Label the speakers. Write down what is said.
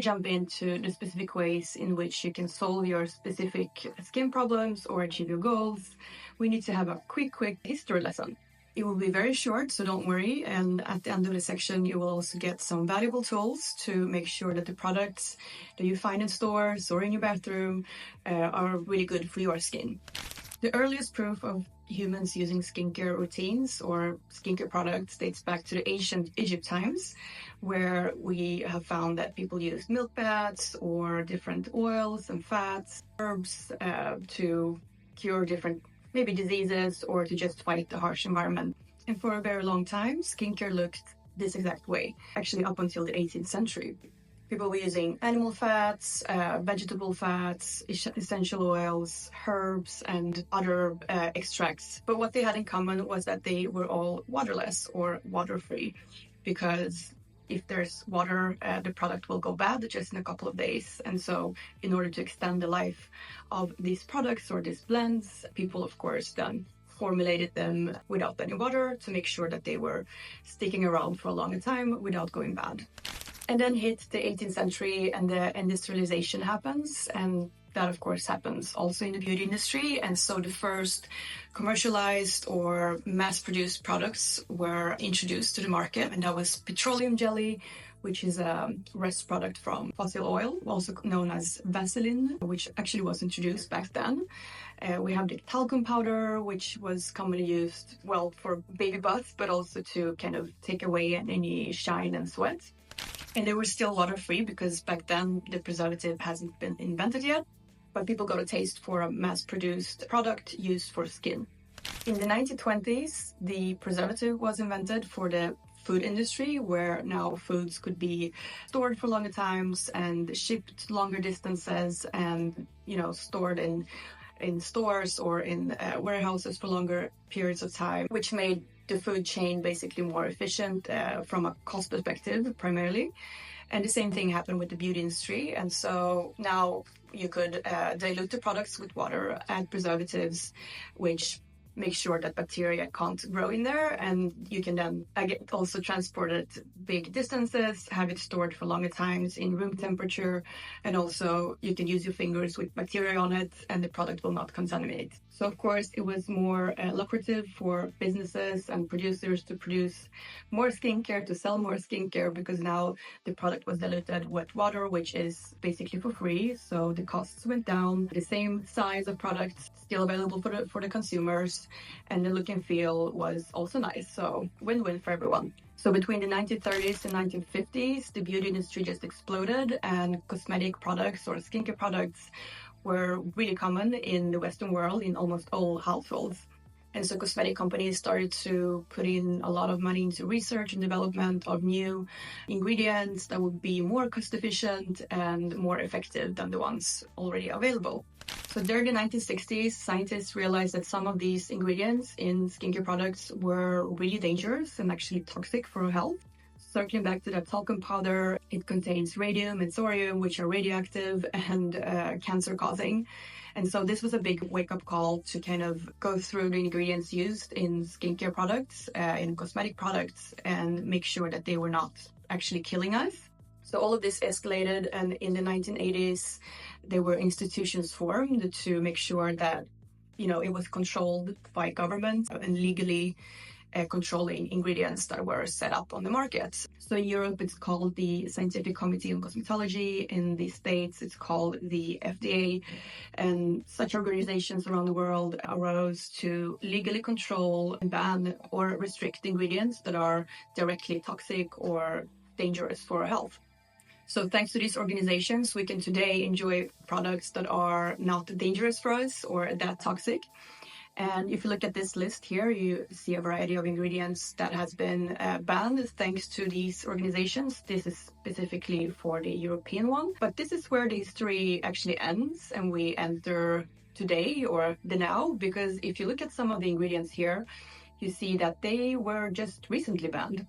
Speaker 1: jump into the specific ways in which you can solve your specific skin problems or achieve your goals, we need to have a quick history lesson. It will be very short, so don't worry. And at the end of the section, you will also get some valuable tools to make sure that the products that you find in stores or in your bathroom are really good for your skin. The earliest proof of humans using skincare routines or skincare products dates back to the ancient Egypt times, where we have found that people used milk baths or different oils and fats, herbs to cure different maybe diseases or to just fight the harsh environment. And for a very long time, skincare looked this exact way, actually up until the 18th century. People were using animal fats, vegetable fats, essential oils, herbs, and other extracts. But what they had in common was that they were all waterless or water-free, because if there's water, the product will go bad just in a couple of days. And so in order to extend the life of these products or these blends, people, of course, then formulated them without any water to make sure that they were sticking around for a longer time without going bad. And then hit the 18th century and the industrialization happens, and that of course happens also in the beauty industry. And so the first commercialized or mass-produced products were introduced to the market, and that was petroleum jelly, which is a rest product from fossil oil, also known as Vaseline, which actually was introduced back then. We have the talcum powder, which was commonly used, well, for baby baths, but also to kind of take away any shine and sweat. And they were still water-free because back then the preservative hasn't been invented yet, but people got a taste for a mass-produced product used for skin. In the 1920s, the preservative was invented for the food industry, where now foods could be stored for longer times and shipped longer distances and, stored in stores or in warehouses for longer periods of time, which made the food chain basically more efficient from a cost perspective primarily. And the same thing happened with the beauty industry. And so now you could dilute the products with water, add preservatives, which make sure that bacteria can't grow in there. And you can then also transport it big distances, have it stored for longer times in room temperature. And also you can use your fingers with bacteria on it and the product will not contaminate. So of course it was more lucrative for businesses and producers to produce more skincare, to sell more skincare, because now the product was diluted with water, which is basically for free. So the costs went down, the same size of products still available for the consumers, and the look and feel was also nice. So win-win for everyone. So between the 1930s and 1950s, the beauty industry just exploded, and cosmetic products or skincare products were really common in the Western world in almost all households. And so cosmetic companies started to put in a lot of money into research and development of new ingredients that would be more cost efficient and more effective than the ones already available. So during the 1960s, scientists realized that some of these ingredients in skincare products were really dangerous and actually toxic for health. Circling back to that talcum powder, it contains radium and thorium, which are radioactive and cancer-causing. And so this was a big wake-up call to kind of go through the ingredients used in skincare products, in cosmetic products, and make sure that they were not actually killing us. So all of this escalated, and in the 1980s, there were institutions formed to make sure that, it was controlled by government and legally controlling ingredients that were set up on the market. So in Europe, it's called the Scientific Committee on Cosmetology. In the States, it's called the FDA. And such organizations around the world arose to legally control, ban, or restrict ingredients that are directly toxic or dangerous for our health. So thanks to these organizations, we can today enjoy products that are not dangerous for us or that toxic. And if you look at this list here, you see a variety of ingredients that has been banned thanks to these organizations. This is specifically for the European one. But this is where the history actually ends and we enter today or the now, because if you look at some of the ingredients here, you see that they were just recently banned.